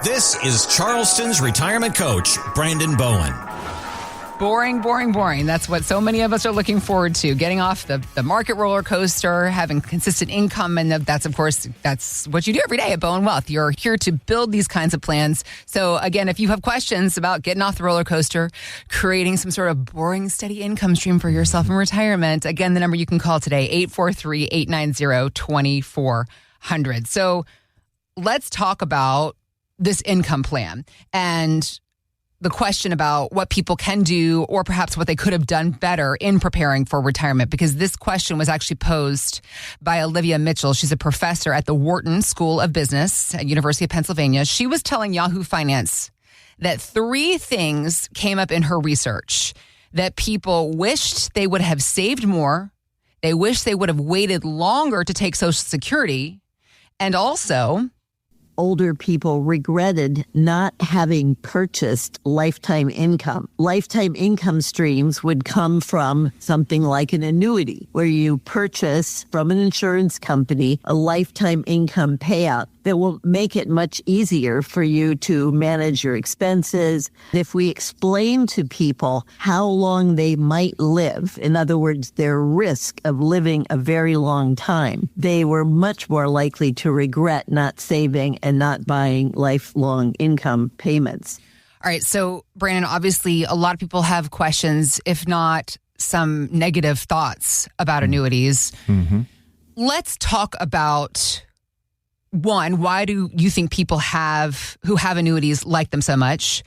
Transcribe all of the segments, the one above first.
This is Charleston's retirement coach, Brandon Bowen. Boring, boring, boring. That's what so many of us are looking forward to. Getting off the market roller coaster, having consistent income. And that's what you do every day at Bowen Wealth. You're here to build these kinds of plans. So again, if you have questions about getting off the roller coaster, creating some sort of boring, steady income stream for yourself in retirement, again, the number you can call today, 843-890-2400. So let's talk about this income plan and the question about what people can do or perhaps what they could have done better in preparing for retirement, because this question was actually posed by Olivia Mitchell. She's a professor at the Wharton School of Business at University of Pennsylvania. She was telling Yahoo Finance that 3 things came up in her research that people wished they would have saved more, they wish they would have waited longer to take Social Security, and also older people regretted not having purchased lifetime income. Lifetime income streams would come from something like an annuity, where you purchase from an insurance company a lifetime income payout that will make it much easier for you to manage your expenses. If we explain to people how long they might live, in other words, their risk of living a very long time, they were much more likely to regret not saving and not buying lifelong income payments. All right. So, Brandon, obviously, a lot of people have questions, if not some negative thoughts about annuities. Mm-hmm. Let's talk about, one, why do you think people who have annuities like them so much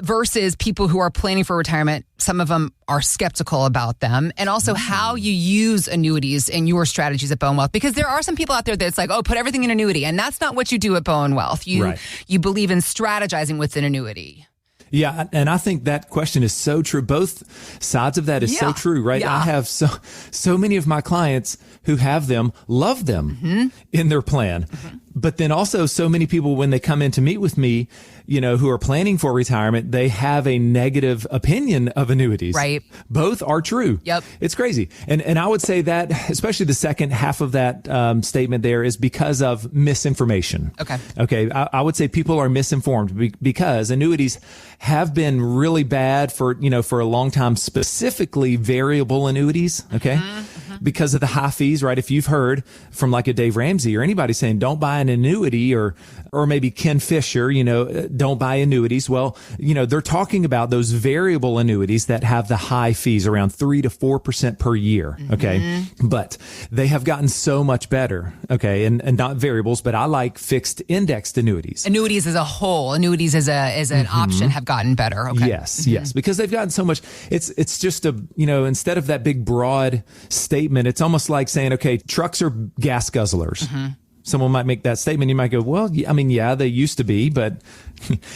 versus people who are planning for retirement? Some of them are skeptical about them. And also how you use annuities in your strategies at Bowen Wealth. Because there are some people out there that's like, oh, put everything in annuity. And that's not what you do at Bowen Wealth. You believe in strategizing with an annuity. Yeah, and I think that question is so true. Both sides of that is so true, right? Yeah. I have so many of my clients who have them, love them in their plan. Mm-hmm. But then also so many people, when they come in to meet with me, who are planning for retirement, they have a negative opinion of annuities. Right. Both are true. Yep. It's crazy. And I would say that, especially the second half of that statement there, is because of misinformation. Okay. I would say people are misinformed because annuities have been really bad for a long time, specifically variable annuities. Okay. Mm-hmm. Because of the high fees, right? If you've heard from like a Dave Ramsey or anybody saying, don't buy an annuity, or maybe Ken Fisher, don't buy annuities. Well, they're talking about those variable annuities that have the high fees, around 3 to 4% per year. Okay. Mm-hmm. But they have gotten so much better. Okay. And not variables, but I like fixed indexed annuities. Annuities as a whole, annuities as an option have gotten better. Okay. Yes. Yes. Because they've gotten so much. It's just instead of that big broad statement, it's almost like saying, okay, trucks are gas guzzlers. Mm-hmm. Someone might make that statement. You might go, well, yeah, they used to be, but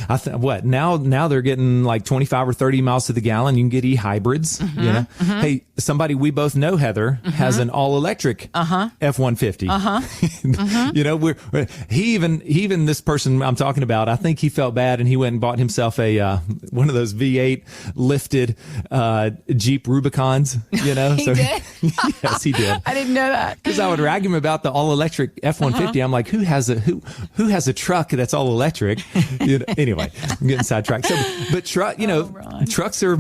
now they're getting like 25 or 30 miles to the gallon. You can get hybrids. Mm-hmm. Hey, somebody we both know, Heather, has an all electric F-150. He even this person I'm talking about, I think he felt bad and he went and bought himself a one of those V8 lifted Jeep Rubicons. He did. Yes, he did. I didn't know that, because I would rag him about the all electric F-150. I'm like, who has a truck that's all electric? Anyway, I'm getting sidetracked. But trucks are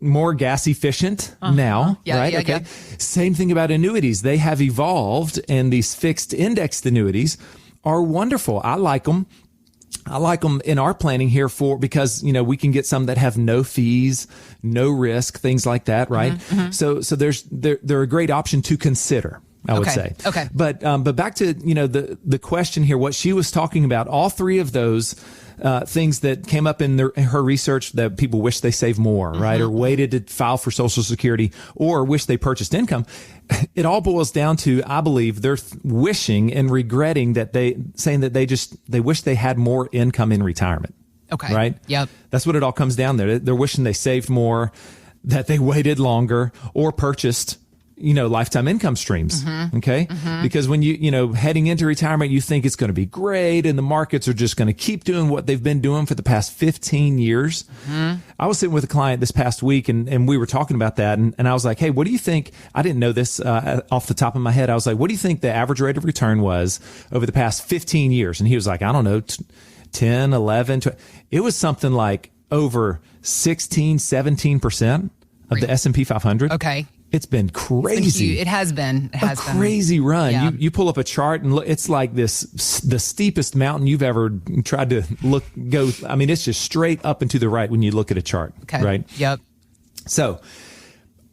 more gas efficient now, right? Okay. Yeah. Same thing about annuities. They have evolved, and these fixed indexed annuities are wonderful. I like them. In our planning here because, we can get some that have no fees, no risk, things like that, right? Mm-hmm. So they're a great option to consider, I would say. Okay. But back to, the question here, what she was talking about, all 3 of those things that came up in her research, that people wish they saved more, right? Or waited to file for Social Security, or wish they purchased income. It all boils down to, I believe, they're wishing and regretting saying that they wish they had more income in retirement. Okay. Right? Yep. That's what it all comes down to. They're wishing they saved more, that they waited longer, or purchased lifetime income streams. Mm-hmm. Okay. Mm-hmm. Because when heading into retirement, you think it's going to be great and the markets are just going to keep doing what they've been doing for the past 15 years. Mm-hmm. I was sitting with a client this past week and we were talking about that. And I was like, hey, what do you think? I didn't know this off the top of my head. I was like, what do you think the average rate of return was over the past 15 years? And he was like, I don't know, 10, 11, 12. It was something like over 16, 17% of the S&P 500. Okay. It's been crazy. It has been. It has been. Crazy run. Yeah. You pull up a chart and look, it's like the steepest mountain you've ever tried to go. I mean, it's just straight up and to the right when you look at a chart. Okay. Right. Yep. So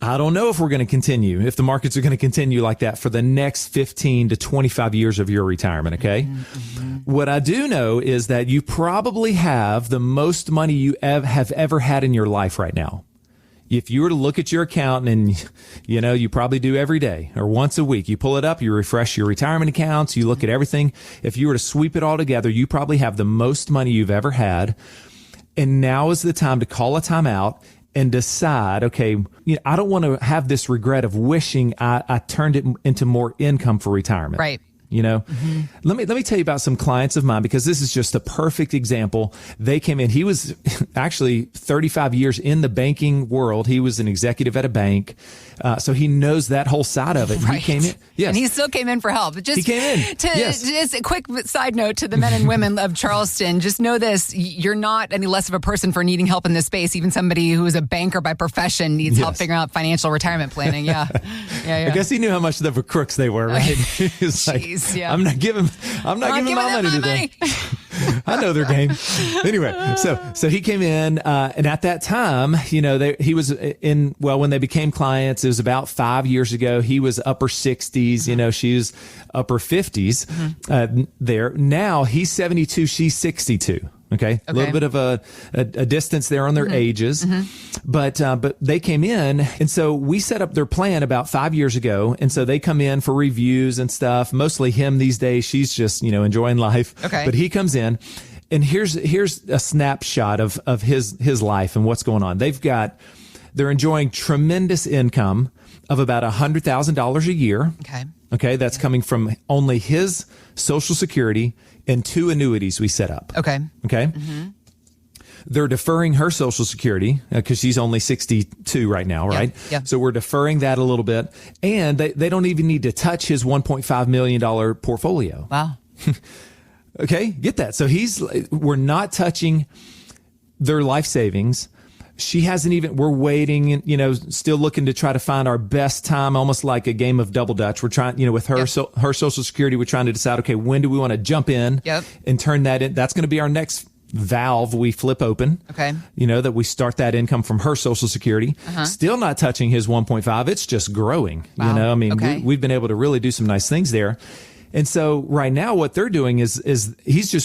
I don't know if we're going to continue, if the markets are going to continue like that for the next 15 to 25 years of your retirement. Okay. Mm-hmm. What I do know is that you probably have the most money you have ever had in your life right now. If you were to look at your account, and you probably do every day or once a week, you pull it up, you refresh your retirement accounts, you look at everything. If you were to sweep it all together, you probably have the most money you've ever had. And now is the time to call a timeout and decide, okay, I don't want to have this regret of wishing I turned it into more income for retirement. Right. Mm-hmm. Let me tell you about some clients of mine, because this is just a perfect example. They came in. He was actually 35 years in the banking world. He was an executive at a bank. So he knows that whole side of it. Right. He came in. Yes. And he still came in for help. Just, he came in. Just a quick side note to the men and women of Charleston. Just know this. You're not any less of a person for needing help in this space. Even somebody who is a banker by profession needs help figuring out financial retirement planning. Yeah. Yeah. I guess he knew how much of a crooks they were, right? He was like, yeah. I'm not giving my money to them. I know their game. Anyway, so he came in, and at that time, he was when they became clients, it was about 5 years ago. He was upper 60s, she was upper 50s, there. Now he's 72, she's 62. Okay. A little bit of a distance there on their ages, but they came in, and so we set up their plan about 5 years ago. And so they come in for reviews and stuff, mostly him these days. She's just, enjoying life. Okay. But he comes in, and here's a snapshot of his life and what's going on. They're enjoying tremendous income of about $100,000 a year. Okay. That's coming from only his Social Security and 2 annuities we set up. Okay. Mm-hmm. They're deferring her Social Security because she's only 62 right now, right? Yeah. So we're deferring that a little bit. And they don't even need to touch his $1.5 million portfolio. Wow. Okay, get that. So we're not touching their life savings. She hasn't even, we're waiting, still looking to try to find our best time, almost like a game of double dutch. We're trying, with her, her Social Security, we're trying to decide, okay, when do we want to jump in and turn that in? That's going to be our next valve we flip open. Okay. That we start that income from her Social Security. Still not touching his 1.5. It's just growing. Wow. We've been able to really do some nice things there. And so right now what they're doing is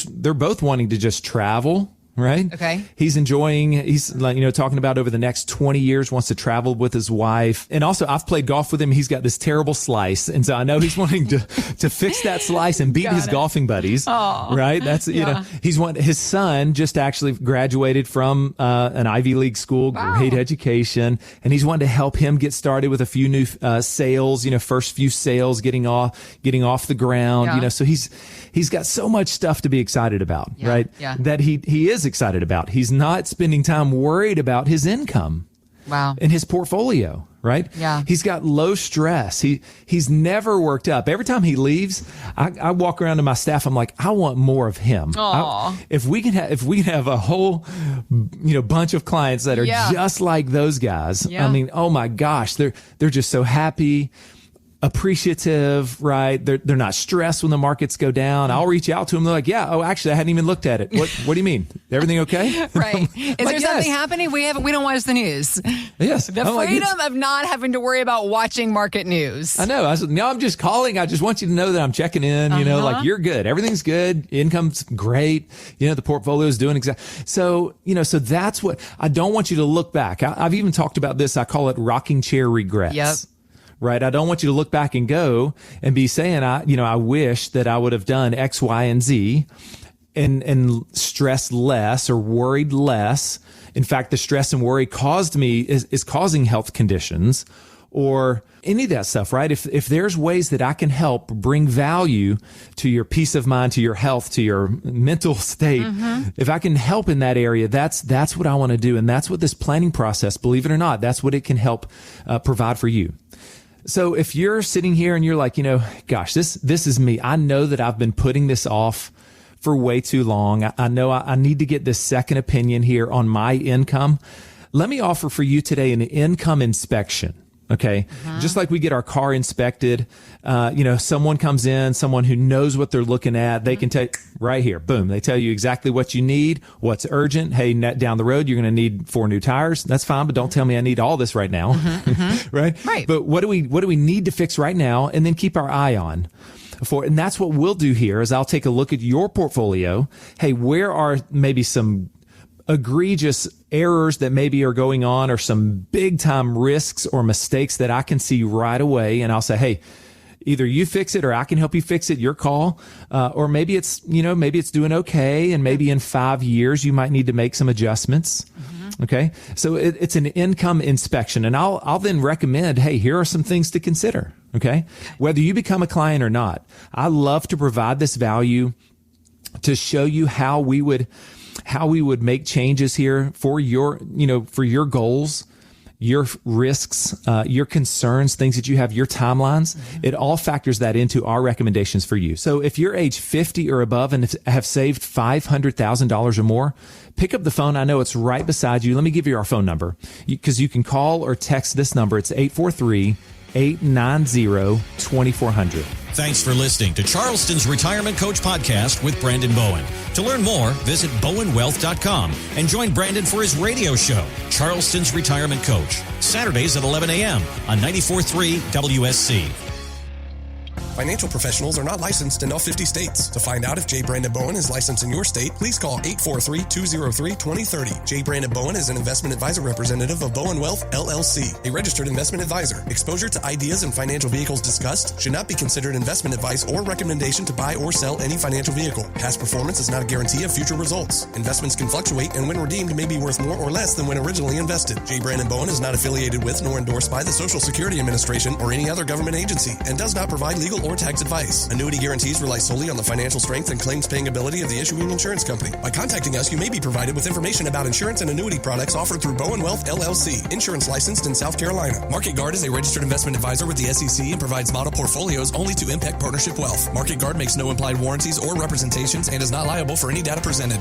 they're both wanting to just travel. Right. Okay. He's talking about over the next 20 years, wants to travel with his wife. And also I've played golf with him. He's got this terrible slice. And so I know he's wanting to fix that slice and beat his golfing buddies. Aww. Right. That's, his son just actually graduated from, an Ivy League school, great education. And he's wanting to help him get started with a few new, sales, first few sales, getting off the ground, so he's got so much stuff to be excited about, right? Yeah. That he is excited about. He's not spending time worried about his income. Wow. And his portfolio, right? Yeah. He's got low stress. He's never worked up. Every time he leaves, I walk around to my staff. I'm like, I want more of him. If we can have a whole, bunch of clients that are just like those guys. Yeah. I mean, oh my gosh, they're just so happy, appreciative, right? They're not stressed when the markets go down. I'll reach out to them. They're like, actually, I hadn't even looked at it. What do you mean? Everything okay? Right. Is there something happening? We don't watch the news. Yes. The freedom of not having to worry about watching market news. I know. I'm just calling. I just want you to know that I'm checking in, you're good. Everything's good. Income's great. The portfolio is doing exactly. So, so that's what I don't want you to look back. I've even talked about this. I call it rocking chair regrets. Yep. Right. I don't want you to look back and go and be saying, I wish that I would have done X, Y, and Z and stressed less or worried less. In fact, the stress and worry is causing health conditions or any of that stuff, right? If there's ways that I can help bring value to your peace of mind, to your health, to your mental state, if I can help in that area, that's what I want to do. And that's what this planning process, believe it or not, that's what it can help provide for you. So if you're sitting here and you're like, gosh, this is me. I know that I've been putting this off for way too long. I know I need to get this second opinion here on my income. Let me offer for you today an income inspection. Okay. Just like we get our car inspected, someone comes in, someone who knows what they're looking at, they can tell you right here, boom. They tell you exactly what you need, what's urgent. Hey, down the road, you're going to need 4 new tires. That's fine. But don't tell me I need all this right now. Right. But what do we need to fix right now? And then keep our eye on for, and that's what we'll do here is I'll take a look at your portfolio. Hey, where are maybe some egregious errors that maybe are going on or some big time risks or mistakes that I can see right away. And I'll say, hey, either you fix it or I can help you fix it, your call. Or maybe it's doing okay. And maybe in 5 years, you might need to make some adjustments. Okay. So it's an income inspection, and I'll then recommend, hey, here are some things to consider. Okay. Whether you become a client or not, I love to provide this value to show you how we would make changes here for your goals, your risks, your concerns, things that you have, your timelines. It all factors that into our recommendations for you. So if you're age 50 or above and have saved $500,000 or more, pick up the phone. I know it's right beside you. Let me give you our phone number because you can call or text this number. It's 843-890-2400. Thanks for listening to Charleston's Retirement Coach Podcast with Brandon Bowen. To learn more, visit bowenwealth.com and join Brandon for his radio show, Charleston's Retirement Coach, Saturdays at 11 a.m. on 94.3 WSC. Financial professionals are not licensed in all 50 states. To find out if J. Brandon Bowen is licensed in your state, please call 843-203-2030. J. Brandon Bowen is an investment advisor representative of Bowen Wealth, LLC, a registered investment advisor. Exposure to ideas and financial vehicles discussed should not be considered investment advice or recommendation to buy or sell any financial vehicle. Past performance is not a guarantee of future results. Investments can fluctuate and when redeemed may be worth more or less than when originally invested. J. Brandon Bowen is not affiliated with nor endorsed by the Social Security Administration or any other government agency and does not provide legal or tax advice. Annuity guarantees rely solely on the financial strength and claims paying ability of the issuing insurance company. By contacting us, you may be provided with information about insurance and annuity products offered through Bowen Wealth, LLC, insurance licensed in South Carolina. Market Guard is a registered investment advisor with the SEC and provides model portfolios only to Impact Partnership Wealth. Market Guard makes no implied warranties or representations and is not liable for any data presented.